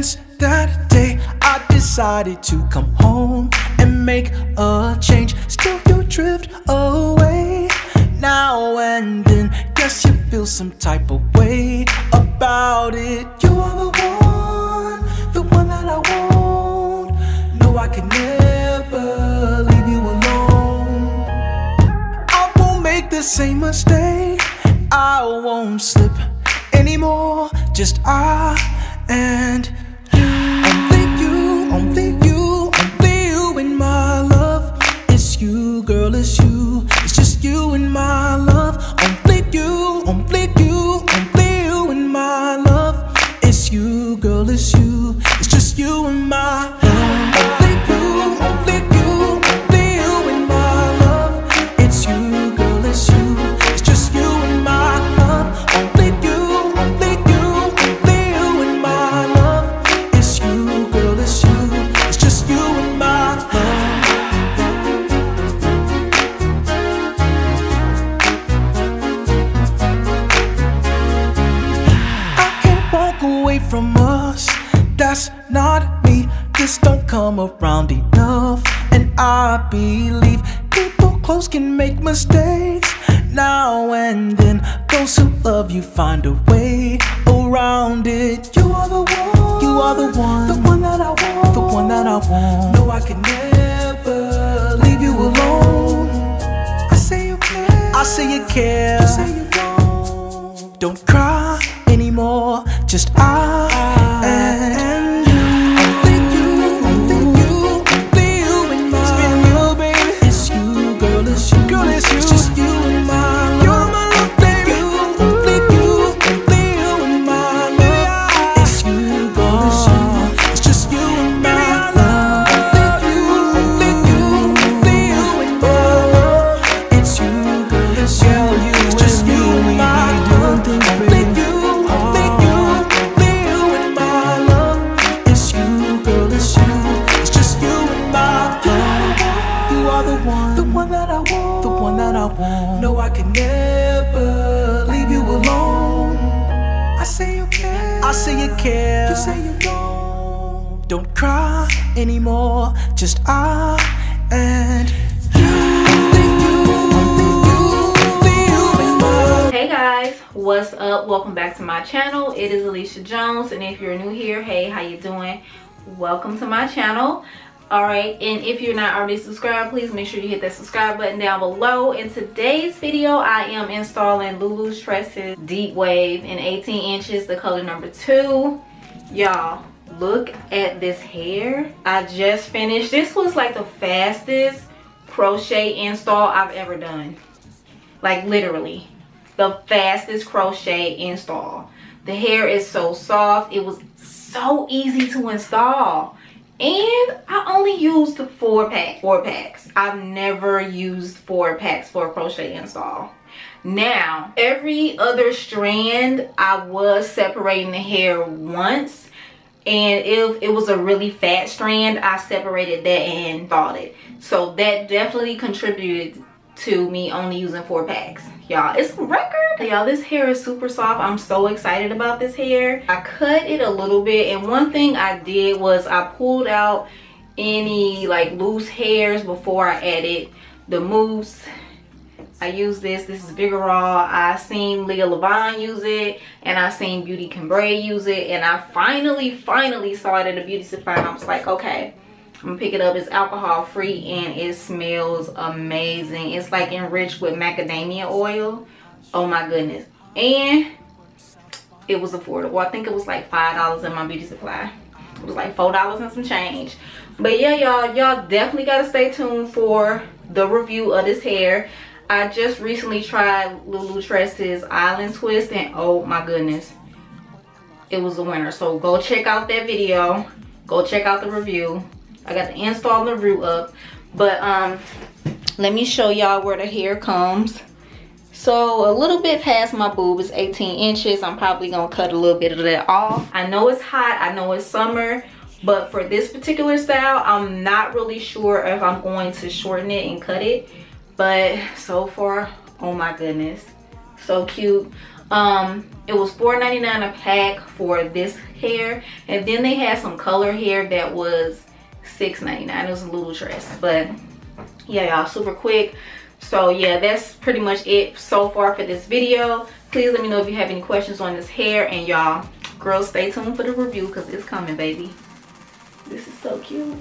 since that day I decided to come home and make a change. Still you drift away now and then. Guess you feel some type of way about it. You are the one that I want. No, I can never leave you alone. I won't make the same mistake, I won't slip anymore. Just I and you. Only you in my love. It's you, girl, it's you. It's just you in my love. Only you in my love. It's you, girl, it's you. It's just you in my love. Only you in my love. It's you, girl, it's you. It's just you in my love. Only you in my love. It's you, girl, it's you. It's just you in my love. I can't walk away from us. That's not me. This don't come around enough. And I believe people close can make mistakes now and then. Those who love you find a way around it. You are the one that I want, the one that I want. No, I can never leave you alone. I say you care, I say you care. You say you don't cry anymore. Just I and you. Only you in my love, baby. It's you, girl, it's you. Girl, it's you. It's just you in my love. You're my love, baby. Only you in my love. It's you, girl, it's you. It's just you in my love. Only you in my love. It's you, girl, it's you. It's just you in my love. Only you in my love. It's you, girl, it's you. It's just you in my love. You are the one that I want, the one that I want. No, I can never leave you alone. I say you care, I say you care. You say you don't cry anymore. Just I and you. Hey guys, what's up? Welcome back to my channel. It is Alicia Jones, and if you're new here, hey, how you doing? Welcome to my channel. All right, and if you're not already subscribed, please make sure you hit that subscribe button down below. In today's video, I am installing Lulutress's Deep Wave in 18 inches, the color number 2. Y'all, look at this hair. I just finished. This was like the fastest crochet install I've ever done. Like literally the fastest crochet install. The hair is so soft. It was so easy to install. And I only used 4 packs. I've never used 4 packs for a crochet install. Now, every other strand, I was separating the hair once. And if it was a really fat strand, I separated that and installed it. So that definitely contributed to me only using 4 packs. Y'all, it's a record. Y'all, this hair is super soft. I'm so excited about this hair. I cut it a little bit, and one thing I did was I pulled out any like loose hairs before I added the mousse. I use this is Vigorall. I seen Leah Levine use it, and I seen Beauty Can Braid use it, and I finally saw it at a beauty supply, and I was like, okay, I'm gonna pick it up. It's alcohol free and it smells amazing. It's like enriched with macadamia oil. Oh my goodness. And it was affordable. I think it was like $5 in my beauty supply. It was like $4 and some change. But yeah, y'all definitely gotta stay tuned for the review of this hair. I just recently tried Lulutress's Island Twist, and oh my goodness, it was a winner. So go check out that video. Go check out the review. I got the install and the review up. But let me show y'all where the hair comes. So a little bit past my boob is 18 inches. I'm probably gonna cut a little bit of that off. I know it's hot, I know it's summer, but for this particular style, I'm not really sure if I'm going to shorten it and cut it. But so far, oh my goodness, so cute. It was $4.99 a pack for this hair, and then they had some color hair that was $6.99. It was a Lulutress. But yeah, y'all, super quick. So yeah, that's pretty much it so far for this video. Please let me know if you have any questions on this hair, and y'all, girls, stay tuned for the review because it's coming, baby. This is so cute.